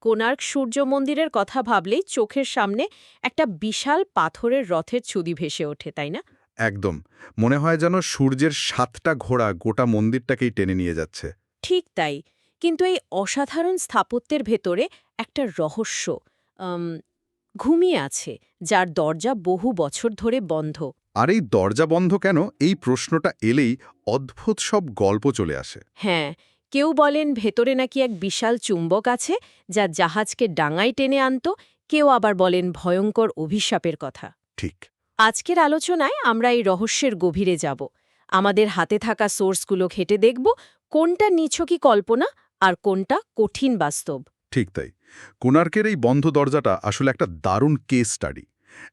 কোণার্ক সূর্য মন্দিরের কথা ভাবলেই চোখের সামনে একটা বিশাল পাথরের রথের ছবি ভেসে ওঠে, তাই না? একদম। মনে হয় যেন সূর্যের ৭টা ঘোড়া গোটা মন্দিরটাকেই টেনে নিয়ে যাচ্ছে। ঠিক তাই। কিন্তু এই অসাধারণ স্থাপত্যের ভেতরে একটা রহস্য আম, ঘুমিয়ে আছে, যার দরজা বহু বছর ধরে বন্ধ। আর এই দরজা বন্ধ কেন, এই প্রশ্নটা এলেই অদ্ভুত সব গল্প চলে আসে। হ্যাঁ, কেউ বলেন ভেতরে নাকি এক বিশাল চুম্বক আছে যা জাহাজকে ডাঙায় টেনে আনত, কেউ আবার বলেন ভয়ঙ্কর অভিশাপের কথা। ঠিক। আজকের আলোচনায় আমরা এই রহস্যের গভীরে যাব। আমাদের হাতে থাকা সোর্সগুলো ঘেঁটে দেখব কোনটা নিছকই কল্পনা আর কোনটা কঠিন বাস্তব। ঠিক তাই। কোণার্কের এই বন্ধ দরজাটা আসলে একটা দারুণ কেস স্টাডি।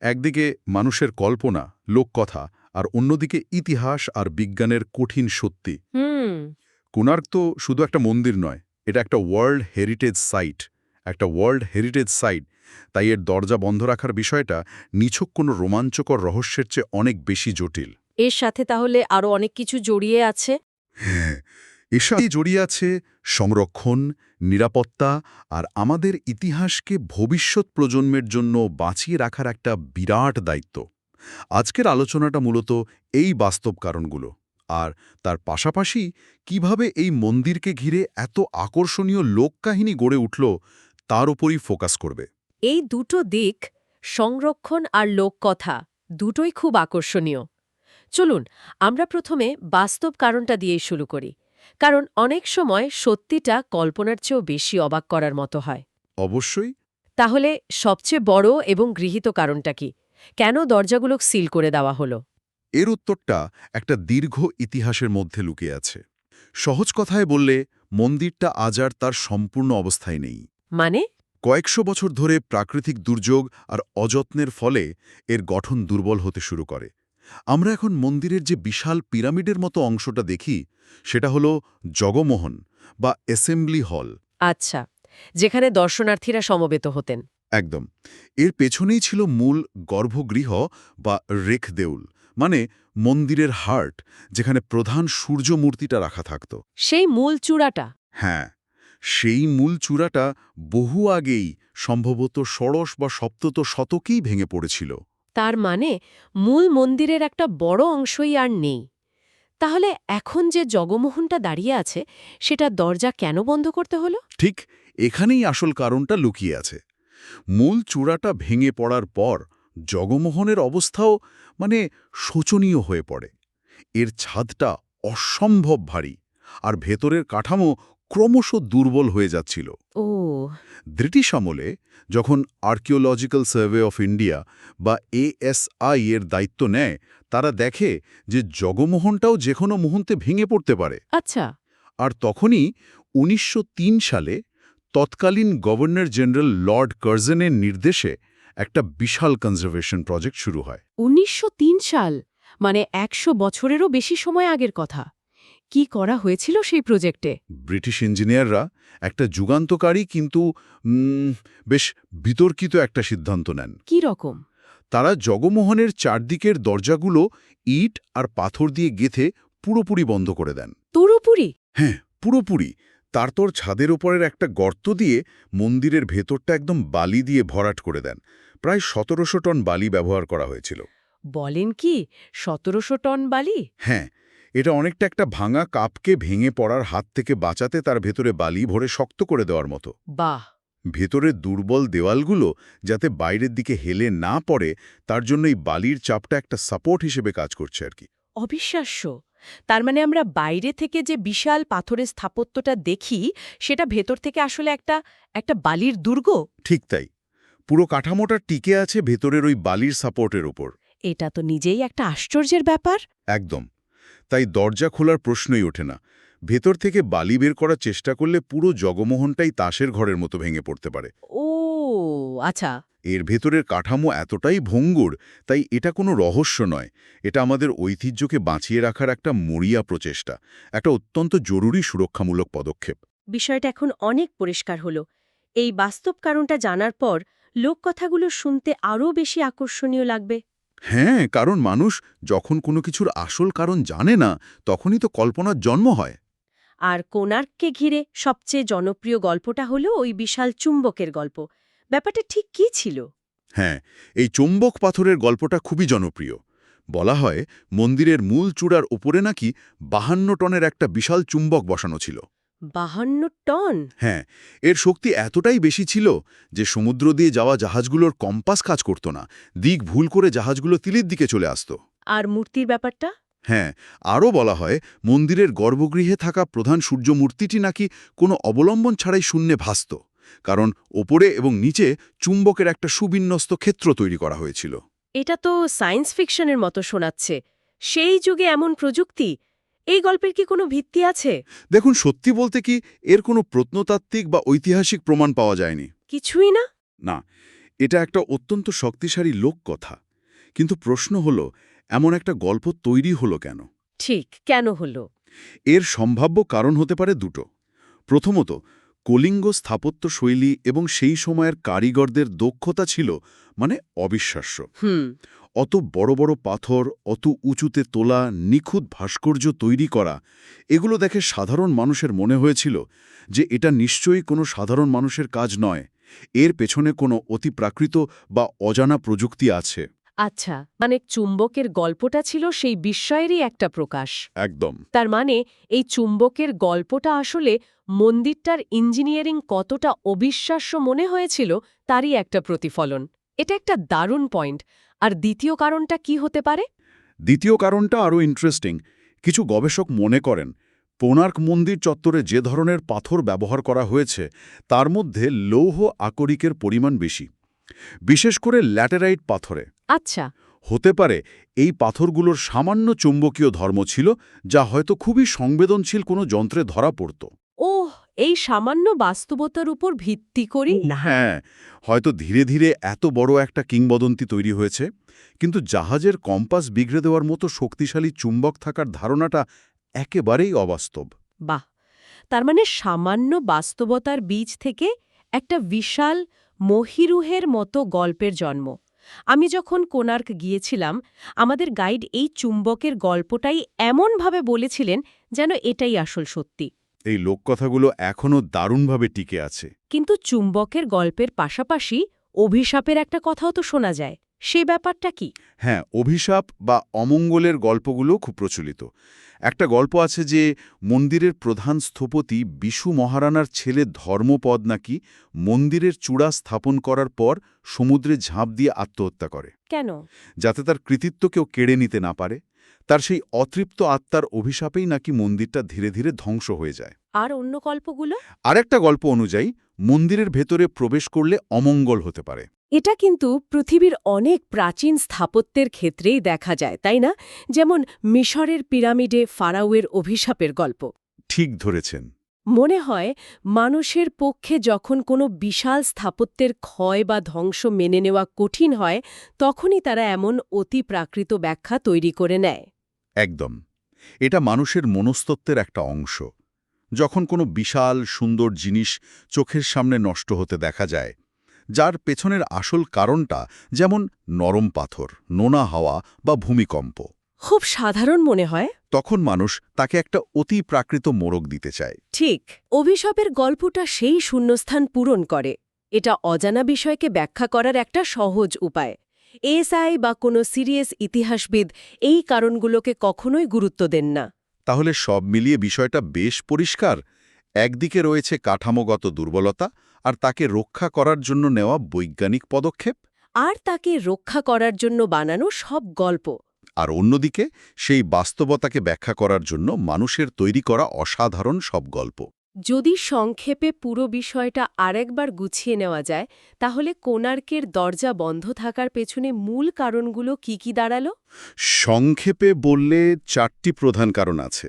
একদিকে মানুষের কল্পনা, লোককথা, আর অন্যদিকে ইতিহাস আর বিজ্ঞানের কঠিন সত্যি। হুম। কোণার্ক তো শুধু একটা মন্দির নয়, এটা একটা ওয়ার্ল্ড হেরিটেজ সাইট। তাই এর দরজা বন্ধ রাখার বিষয়টা নিছক কোনো রোমাঞ্চকর রহস্যের চেয়ে অনেক বেশি জটিল। এর সাথে তাহলে আরও অনেক কিছু জড়িয়ে আছে। হ্যাঁ, এর সাথে জড়িয়ে আছে সংরক্ষণ, নিরাপত্তা আর আমাদের ইতিহাসকে ভবিষ্যৎ প্রজন্মের জন্য বাঁচিয়ে রাখার একটা বিরাট দায়িত্ব। আজকের আলোচনাটা মূলত এই বাস্তব কারণগুলো আর তার পাশাপাশি কিভাবে এই মন্দিরকে ঘিরে এত আকর্ষণীয় লোককাহিনী গড়ে উঠল তার উপরই ফোকাস করবে। এই দুটো দিক, সংরক্ষণ আর লোককথা, দুটোই খুব আকর্ষণীয়। চলুন আমরা প্রথমে বাস্তব কারণটা দিয়েই শুরু করি, কারণ অনেক সময় সত্যিটা কল্পনার চেয়েও বেশি অবাক করার মতো হয়। অবশ্যই। তাহলে সবচেয়ে বড় এবং গৃহীত কারণটা কি? কেন দরজাগুলো সিল করে দেওয়া হলো? এর উত্তরটা একটা দীর্ঘ ইতিহাসের মধ্যে লুকিয়ে আছে। সহজ কথায় বললে, মন্দিরটা আজ আর তার সম্পূর্ণ অবস্থায় নেই। মানে? কয়েকশো বছর ধরে প্রাকৃতিক দুর্যোগ আর অযত্নের ফলে এর গঠন দুর্বল হতে শুরু করে। আমরা এখন মন্দিরের যে বিশাল পিরামিডের মতো অংশটা দেখি, সেটা হলো জগমোহন বা অ্যাসেম্বলি হল। আচ্ছা, যেখানে দর্শনার্থীরা সমবেত হতেন। একদম। এর পেছনেই ছিল মূল গর্ভগৃহ বা রেখ দেউল, মানে মন্দিরের হার্ট, যেখানে প্রধান সূর্য মূর্তিটা রাখা থাকত। সেই মূল চূড়াটা? হ্যাঁ, সেই মূল চূড়াটা বহু আগেই, সম্ভবত ষোড়শ বা সপ্তদশ শতকেই ভেঙে পড়েছিল। তার মানে মূল মন্দিরের একটা বড় অংশই আর নেই। তাহলে এখন যে জগমোহনটা দাঁড়িয়ে আছে, সেটা দরজা কেন বন্ধ করতে হলো? ঠিক এখানেই আসল কারণটা লুকিয়ে আছে। মূল চূড়াটা ভেঙে পড়ার পর জগমোহনের অবস্থাও মানে শোচনীয় হয়ে পড়ে। এর ছাদটা অসম্ভব ভারী আর ভেতরের কাঠামো ক্রমশ দুর্বল হয়ে যাচ্ছিল। ও। ব্রিটিশ আমলে যখন আর্কিওলজিক্যাল সার্ভে অফ ইন্ডিয়া বা ASI এর দায়িত্ব নেয়, তারা দেখে যে জগমোহনটাও যে কোনো মুহূর্তে ভেঙে পড়তে পারে। আচ্ছা। আর তখনই ১৯০৩ সালে তৎকালীন গভর্নর জেনারেল লর্ড কার্জনের নির্দেশে একটা বিশাল কনজারভেশন প্রজেক্ট শুরু হয়। ১৯০৩ সাল, মানে ১০০ বছরেরও বেশি সময় আগের কথা। কি করা হয়েছিল সেই প্রজেক্টে? ব্রিটিশ ইঞ্জিনিয়াররা একটা যুগান্তকারী কিন্তু বেশ বিতর্কিত একটা সিদ্ধান্ত নেন। কি রকম? তারা জগমোহনের চারদিকের দরজাগুলো ইট আর পাথর দিয়ে গেঁথে পুরোপুরি বন্ধ করে দেন। পুরোপুরি? হ্যাঁ, পুরোপুরি। তারপর ছাদের ওপরের একটা গর্ত দিয়ে মন্দিরের ভেতরটা একদম বালি দিয়ে ভরাট করে দেন। প্রায় ১৭০০ টন বালি ব্যবহার করা হয়েছিল। বলেন কি, ১৭০০ টন বালি? হ্যাঁ, এটা অনেকটা একটা ভাঙা কাপকে ভেঙে পড়ার হাত থেকে বাঁচাতে তার ভেতরে বালি ভরে শক্ত করে দেওয়ার মতো। বাহ! ভেতরের দুর্বল দেওয়ালগুলো যাতে বাইরের দিকে হেলে না পড়ে, তার জন্য এই বালির চাপটা একটা সাপোর্ট হিসেবে কাজ করছে আর কি। অবিশ্বাস্য। তার মানে আমরা বাইরে থেকে যে বিশাল পাথরের স্থাপত্যটা দেখি, সেটা ভেতর থেকে আসলে একটা বালির দুর্গ? ঠিক তাই। পুরো কাঠামোটা টিকে আছে ভেতরের ওই বালির সাপোর্টের ওপর। এটা তো নিজেই একটা আশ্চর্যের ব্যাপার। একদম। তাই দরজা খোলার প্রশ্নই ওঠে না। ভেতর থেকে বালি বের করার চেষ্টা করলে পুরো জগমোহনটাই তাসের ঘরের মতো ভেঙে পড়তে পারে। ও আচ্ছা। এর ভেতরের কাঠামো এতটাই ভঙ্গুর, তাই এটা কোনো রহস্য নয়। এটা আমাদের ঐতিহ্যকে বাঁচিয়ে রাখার একটা মরিয়া প্রচেষ্টা, একটা অত্যন্ত জরুরি সুরক্ষামূলক পদক্ষেপ। বিষয়টা এখন অনেক পরিষ্কার হলো। এই বাস্তব কারণটা জানার পর লোককথাগুলো শুনতে আরও বেশি আকর্ষণীয় লাগবে। হ্যাঁ, কারণ মানুষ যখন কোনো কিছুর আসল কারণ জানে না, তখনই তো কল্পনার জন্ম হয়। আর কোণার্ককে ঘিরে সবচেয়ে জনপ্রিয় গল্পটা হলো ওই বিশাল চুম্বকের গল্প। ব্যাপারটা ঠিক কী ছিল? হ্যাঁ, এই চৌম্বক পাথরের গল্পটা খুবই জনপ্রিয়। বলা হয় মন্দিরের মূল চূড়ার উপরে নাকি 52 টনের একটা বিশাল চুম্বক বসানো ছিল। 52 টন? হ্যাঁ, এর শক্তি এতটাই বেশি ছিল যে সমুদ্র দিয়ে যাওয়া জাহাজগুলোর কম্পাস কাজ করত না, দিক ভুল করে জাহাজগুলো তীরের দিকে চলে আসত। আর মূর্তির ব্যাপারটা? হ্যাঁ, আরও বলা হয় মন্দিরের গর্ভগৃহে থাকা প্রধান সূর্য মূর্তিটি নাকি কোনো অবলম্বন ছাড়াই শূন্যে ভাসত, কারণ ওপরে এবং নিচে চুম্বকের একটা সুবিন্যস্ত ক্ষেত্র তৈরি করা হয়েছিল। এটা তো সায়েন্স ফিকশনের মতো শোনাচ্ছে। সেই যুগে এমন প্রযুক্তি? এই গল্পের কি কোনো ভিত্তি আছে? দেখুন, সত্যি বলতে কি এর কোনো প্রত্নতাত্ত্বিক বা ঐতিহাসিক প্রমাণ পাওয়া যায়নি। কিছুই না? না, এটা একটা অত্যন্ত শক্তিশালী লোককথা। কিন্তু প্রশ্ন হলো, এমন একটা গল্প তৈরি হলো কেন? ঠিক, কেন হলো? এর সম্ভাব্য কারণ হতে পারে দুটো। প্রথমত, কলিঙ্গ স্থাপত্য শৈলী এবং সেই সময়ের কারিগরদের দক্ষতা ছিল মানে অবিশ্বাস্য। হুম। অত বড় বড় পাথর, অত উঁচুতে তোলা, নিখুঁত ভাস্কর্য তৈরি করা, এগুলো দেখে সাধারণ মানুষের মনে হয়েছিল যে এটা নিশ্চয়ই কোনো সাধারণ মানুষের কাজ নয়, এর পেছনে কোনো অতিপ্রাকৃত বা অজানা প্রযুক্তি আছে। আচ্ছা, মানে চুম্বকের গল্পটা ছিল সেই বিস্ময়েরই একটা প্রকাশ। একদম। তার মানে এই চুম্বকের গল্পটা আসলে মন্দিরটার ইঞ্জিনিয়ারিং কতটা অবিশ্বাস্য মনে হয়েছিল তারই একটা প্রতিফলন। এটা একটা দারুণ পয়েন্ট। আর দ্বিতীয় কারণটা কি হতে পারে? দ্বিতীয় কারণটা আরও ইন্টারেস্টিং। কিছু গবেষক মনে করেন কোণার্ক মন্দির চত্বরে যে ধরনের পাথর ব্যবহার করা হয়েছে তার মধ্যে লৌহ আকরিকের পরিমাণ বেশি, বিশেষ করে ল্যাটেরাইট পাথরে। আচ্ছা। হতে পারে এই পাথরগুলোর সামান্য চুম্বকীয় ধর্ম ছিল, যা হয়তো খুবই সংবেদনশীল কোনো যন্ত্রে ধরা পড়ত। ওহ, এই সামান্য বাস্তবতার উপর ভিত্তি করি? হ্যাঁ, হয়তো ধীরে ধীরে এত বড় একটা কিংবদন্তি তৈরি হয়েছে। কিন্তু জাহাজের কম্পাস বিগড়ে দেওয়ার মতো শক্তিশালী চুম্বক থাকার ধারণাটা একেবারেই অবাস্তব। বাহ, তার মানে সামান্য বাস্তবতার বীজ থেকে একটা বিশাল মহিরুহের মতো গল্পের জন্ম। আমি যখন কোণার্ক গিয়েছিলাম, আমাদের গাইড এই চুম্বকের গল্পটাই এমনভাবে বলেছিলেন যেন এটাই আসল সত্যি। এই লোককথাগুলো এখনও দারুণভাবে টিকে আছে। কিন্তু চুম্বকের গল্পের পাশাপাশি অভিশাপের একটা কথাও তো শোনা যায়। সেই ব্যাপারটা কি? হ্যাঁ, অভিশাপ বা অমঙ্গলের গল্পগুলো খুব প্রচলিত। একটা গল্প আছে যে মন্দিরের প্রধান স্থপতি বিশু মহারানার ছেলে ধর্মপদ নাকি মন্দিরের চূড়া স্থাপন করার পর সমুদ্রে ঝাঁপ দিয়ে আত্মহত্যা করে, কেন? যাতে তার কৃতিত্ব কেউ কেড়ে নিতে না পারে। তার সেই অতৃপ্ত আত্মার অভিশাপেই নাকি মন্দিরটা ধীরে ধীরে ধ্বংস হয়ে যায়। আর অন্য গল্পগুলো? আরেকটা গল্প অনুযায়ী মন্দিরের ভেতরে প্রবেশ করলে অমঙ্গল হতে পারে। এটা কিন্তু পৃথিবীর অনেক প্রাচীন স্থাপত্যের ক্ষেত্রেই দেখা যায়, তাই না? যেমন মিশরের পিরামিডে ফারাওয়ের অভিশাপের গল্প। ঠিক ধরেছেন। মনে হয় মানুষের পক্ষে যখন কোনো বিশাল স্থাপত্যের ক্ষয় বা ধ্বংস মেনে নেওয়া কঠিন হয়, তখনই তারা এমন অতিপ্রাকৃত ব্যাখ্যা তৈরি করে নেয়। একদম। এটা মানুষের মনস্তত্ত্বের একটা অংশ। যখন কোনো বিশাল সুন্দর জিনিস চোখের সামনে নষ্ট হতে দেখা যায়, যার পেছনের আসল কারণটা যেমন নরম পাথর, নোনা হাওয়া বা ভূমিকম্প, খুব সাধারণ মনে হয়। তখন মানুষ তাকে একটা অতি প্রাকৃত মোড়ক দিতে চায়। ঠিক, অভিশাপের গল্পটা সেই শূন্যস্থান পূরণ করে। এটা অজানা বিষয়কে ব্যাখ্যা করার একটা সহজ উপায়। এএসআই বা কোনো সিরিয়াস ইতিহাসবিদ এই কারণগুলোকে কখনোই গুরুত্ব দেন না। তাহলে সব মিলিয়ে বিষয়টা বেশ পরিষ্কার। একদিকে রয়েছে কাঠামোগত দুর্বলতা আর তাকে রক্ষা করার জন্য নেওয়া বৈজ্ঞানিক পদক্ষেপ, আর তাকে রক্ষা করার জন্য বানানো সব গল্প। আর অন্যদিকে সেই বাস্তবতাকে ব্যাখ্যা করার জন্য মানুষের তৈরি করা অসাধারণ সব গল্প। যদি সংক্ষেপে পুরো বিষয়টা আরেকবার গুছিয়ে নেওয়া যায়, তাহলে কোণার্কের দরজা বন্ধ থাকার পেছনে মূল কারণগুলো কি দাঁড়ালো? সংক্ষেপে বললে 4টি প্রধান কারণ আছে।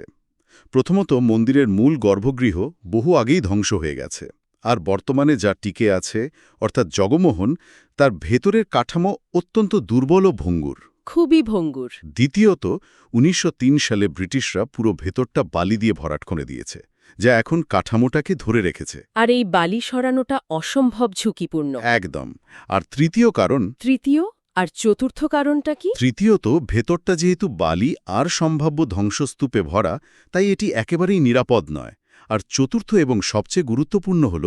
প্রথমত, মন্দিরের মূল গর্ভগৃহ বহু আগেই ধ্বংস হয়ে গেছে, আর বর্তমানে যা টিকে আছে অর্থাৎ জগমোহন, তার ভেতরের কাঠামো অত্যন্ত দুর্বল ও ভঙ্গুর। খুবই ভঙ্গুর। দ্বিতীয়ত, 1903 সালে ব্রিটিশরা পুরো ভেতরটা বালি দিয়ে ভরাট করে দিয়েছে, যা এখন কাঠামোটাকে ধরে রেখেছে। আর এই বালি সরানোটা অসম্ভব ঝুঁকিপূর্ণ। একদম। আর তৃতীয় কারণ? তৃতীয় আর চতুর্থ কারণটা কি? তৃতীয়ত, ভেতরটা যেহেতু বালি আর সম্ভাব্য ধ্বংসস্তূপে ভরা, তাই এটি একেবারেই নিরাপদ নয়। আর চতুর্থ এবং সবচেয়ে গুরুত্বপূর্ণ হল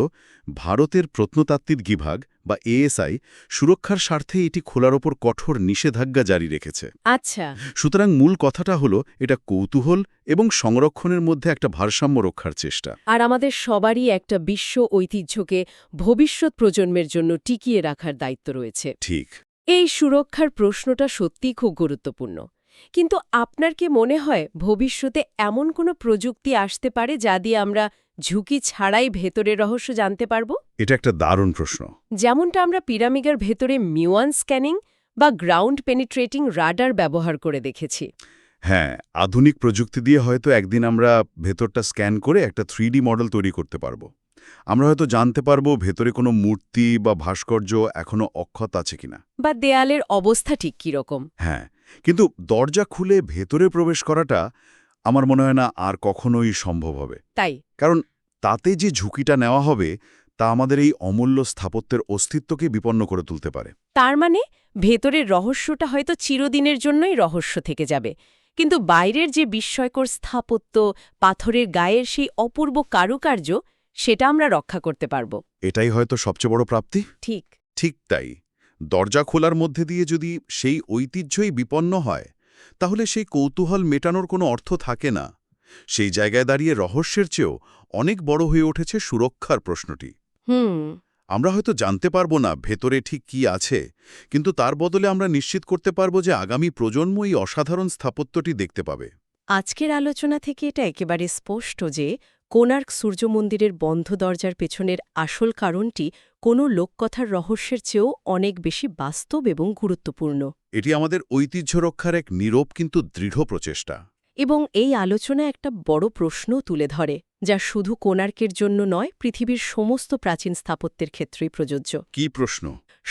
ভারতের প্রত্নতাত্ত্বিক বিভাগ বা এএসআই সুরক্ষার স্বার্থে এটি খোলার ওপর কঠোর নিষেধাজ্ঞা জারি রেখেছে। আচ্ছা, সুতরাং মূল কথাটা হলো এটা কৌতূহল এবং সংরক্ষণের মধ্যে একটা ভারসাম্য রক্ষার চেষ্টা। আর আমাদের সবারই একটা বিশ্ব ঐতিহ্যকে ভবিষ্যৎ প্রজন্মের জন্য টিকিয়ে রাখার দায়িত্ব রয়েছে। ঠিক। এই সুরক্ষার প্রশ্নটা সত্যিই খুব গুরুত্বপূর্ণ। কিন্তু আপনার কি মনে হয় ভবিষ্যতে এমন কোনো প্রযুক্তি আসতে পারে যা দিয়ে আমরা ঝুঁকি ছাড়াই ভেতরের রহস্য জানতে পারব? এটা একটা দারুণ প্রশ্ন। যেমনটা আমরা পিরামিডের ভেতরে মিউয়ান স্ক্যানিং বা গ্রাউন্ড পেনিট্রেটিং রাডার ব্যবহার করে দেখেছি। হ্যাঁ, আধুনিক প্রযুক্তি দিয়ে হয়তো একদিন আমরা ভেতরটা স্ক্যান করে একটা 3D মডেল তৈরি করতে পারবো। আমরা হয়তো জানতে পারবো ভেতরে কোনো মূর্তি বা ভাস্কর্য এখনো অক্ষত আছে কিনা। বা দেয়ালের অবস্থা ঠিক কীরকম। হ্যাঁ, কিন্তু দরজা খুলে ভেতরে প্রবেশ করাটা আমার মনে হয় না আর কখনোই সম্ভব হবে। তাই কারণ তাতে যে ঝুঁকিটা নেওয়া হবে তা আমাদের এই অমূল্য স্থাপত্যের অস্তিত্বকে বিপন্ন করে তুলতে পারে। তার মানে ভেতরের রহস্যটা হয়তো চিরদিনের জন্যই রহস্য থেকে যাবে, কিন্তু বাইরের যে বিস্ময়কর স্থাপত্য, পাথরের গায়ের সেই অপূর্ব কারুকার্য, সেটা আমরা রক্ষা করতে পারব। এটাই হয়তো সবচেয়ে বড় প্রাপ্তি। ঠিক। ঠিক তাই। দরজা খোলার মধ্যে দিয়ে যদি সেই ঐতিহ্যই বিপন্ন হয় তাহলে সেই কৌতূহল মেটানোর কোনো অর্থ থাকে না। সেই জায়গায় দাঁড়িয়ে রহস্যের চেয়েও অনেক বড় হয়ে উঠেছে সুরক্ষার প্রশ্নটি। আমরা হয়তো জানতে পারবো না ভেতরে ঠিক কি আছে, কিন্তু তার বদলে আমরা নিশ্চিত করতে পারবো যে আগামী প্রজন্ম এই অসাধারণ স্থাপত্যটি দেখতে পাবে। আজকের আলোচনা থেকে এটা একেবারে স্পষ্ট যে কোণার্ক সূর্য মন্দিরের বন্ধ দরজার পেছনের আসল কারণটি কোনো লোককথার রহস্যের চেয়েও অনেক বেশি বাস্তব এবং গুরুত্বপূর্ণ। এটি আমাদের ঐতিহ্য রক্ষার এক নীরব কিন্তু দৃঢ় প্রচেষ্টা। এবং এই আলোচনা একটা বড় প্রশ্নও তুলে ধরে, যা শুধু কোণার্কের জন্য নয়, পৃথিবীর সমস্ত প্রাচীন স্থাপত্যের ক্ষেত্রেই প্রযোজ্য। কি প্রশ্ন?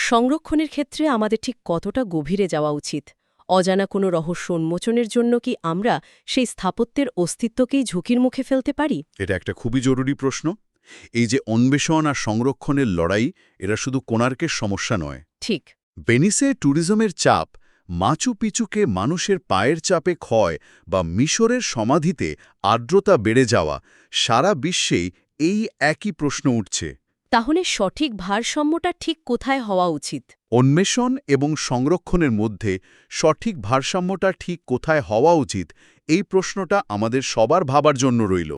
সংরক্ষণের ক্ষেত্রে আমাদের ঠিক কতটা গভীরে যাওয়া উচিত? অজানা কোনো রহস্য উন্মোচনের জন্য কি আমরা সেই স্থাপত্যের অস্তিত্বকেই ঝুঁকির মুখে ফেলতে পারি? এটা একটা খুবই জরুরি প্রশ্ন। এই যে অন্বেষণ আর সংরক্ষণের লড়াই, এরা শুধু কোণার্কের সমস্যা নয়। ঠিক। ভেনিসে ট্যুরিজমের চাপ, মাচু পিচুকে মানুষের পায়ের চাপে ক্ষয় বা মিশরের সমাধিতে আর্দ্রতা বেড়ে যাওয়া, সারা বিশ্বেই এই একই প্রশ্ন উঠছে। তাহলে সঠিক ভারসাম্যটা ঠিক কোথায় হওয়া উচিত? অন্বেষণ এবং সংরক্ষণের মধ্যে সঠিক ভারসাম্যটা ঠিক কোথায় হওয়া উচিত, এই প্রশ্নটা আমাদের সবার ভাবার জন্য রইল।